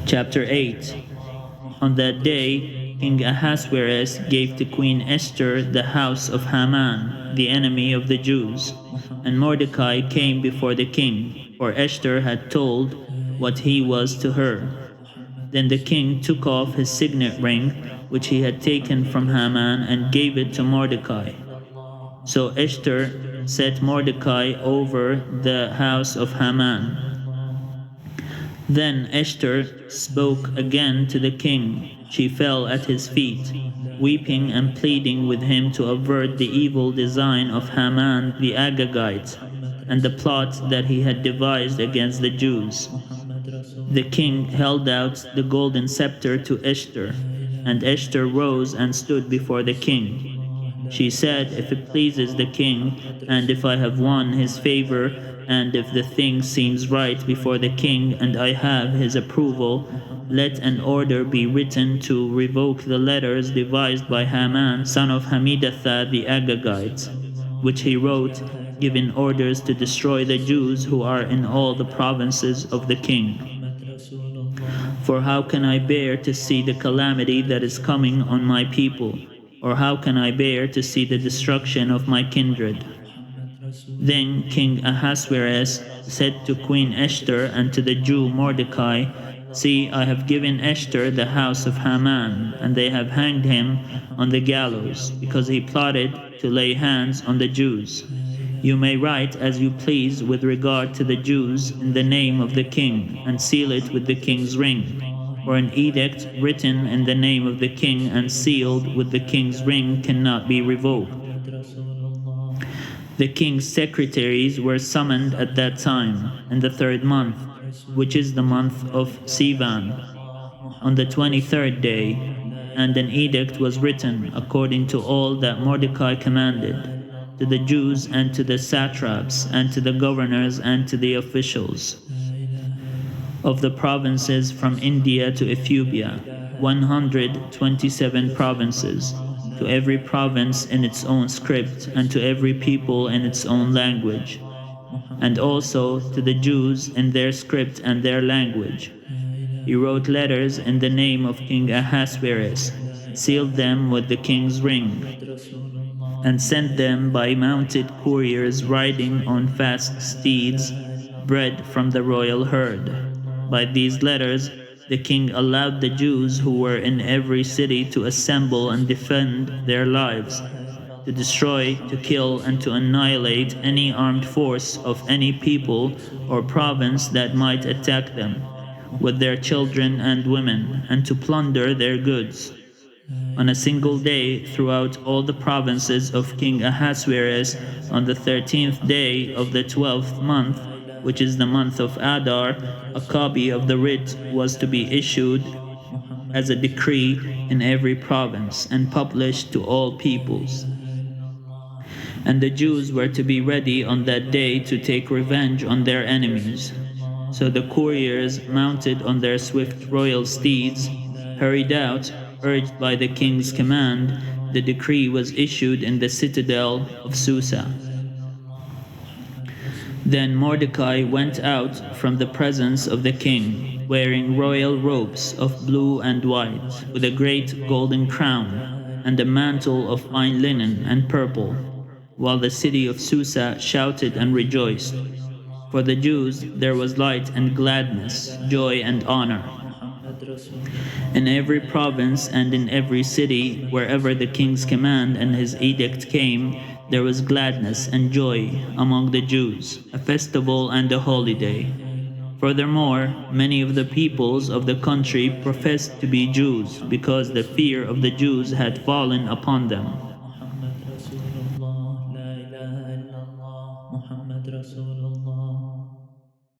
Chapter 8. On that day, King Ahasuerus gave to Queen Esther the house of Haman, the enemy of the Jews. And Mordecai came before the king, for Esther had told what he was to her. Then the king took off his signet ring, which he had taken from Haman, and gave it to Mordecai. So Esther set Mordecai over the house of Haman. Then Esther spoke again to the king. She fell at his feet, weeping and pleading with him to avert the evil design of Haman the Agagite, and the plot that he had devised against the Jews. The king held out the golden scepter to Esther, and Esther rose and stood before the king. She said, "If it pleases the king, and if I have won his favor, and if the thing seems right before the king, and I have his approval, let an order be written to revoke the letters devised by Haman, son of Hammedatha the Agagite, which he wrote, giving orders to destroy the Jews who are in all the provinces of the king. For how can I bear to see the calamity that is coming on my people? Or how can I bear to see the destruction of my kindred?" Then King Ahasuerus said to Queen Esther and to the Jew Mordecai, "See, I have given Esther the house of Haman, and they have hanged him on the gallows, because he plotted to lay hands on the Jews. You may write as you please with regard to the Jews in the name of the king, and seal it with the king's ring. For an edict written in the name of the king and sealed with the king's ring cannot be revoked." The king's secretaries were summoned at that time, in the 3rd month, which is the month of Sivan, on the 23rd day, and an edict was written according to all that Mordecai commanded, to the Jews and to the satraps and to the governors and to the officials of the provinces from India to Ethiopia, 127 provinces, to every province in its own script, and to every people in its own language, and also to the Jews in their script and their language. He wrote letters in the name of King Ahasuerus, sealed them with the king's ring, and sent them by mounted couriers riding on fast steeds, bred from the royal herd. By these letters, the king allowed the Jews who were in every city to assemble and defend their lives, to destroy, to kill, and to annihilate any armed force of any people or province that might attack them, with their children and women, and to plunder their goods. On a single day throughout all the provinces of King Ahasuerus, on the 13th day of the 12th month, which is the month of Adar, a copy of the writ was to be issued as a decree in every province and published to all peoples. And the Jews were to be ready on that day to take revenge on their enemies. So the couriers, mounted on their swift royal steeds, hurried out, urged by the king's command. The decree was issued in the citadel of Susa. Then Mordecai went out from the presence of the king, wearing royal robes of blue and white, with a great golden crown, and a mantle of fine linen and purple, while the city of Susa shouted and rejoiced. For the Jews there was light and gladness, joy and honor. In every province and in every city, wherever the king's command and his edict came, there was gladness and joy among the Jews, a festival and a holiday. Furthermore, many of the peoples of the country professed to be Jews, because the fear of the Jews had fallen upon them.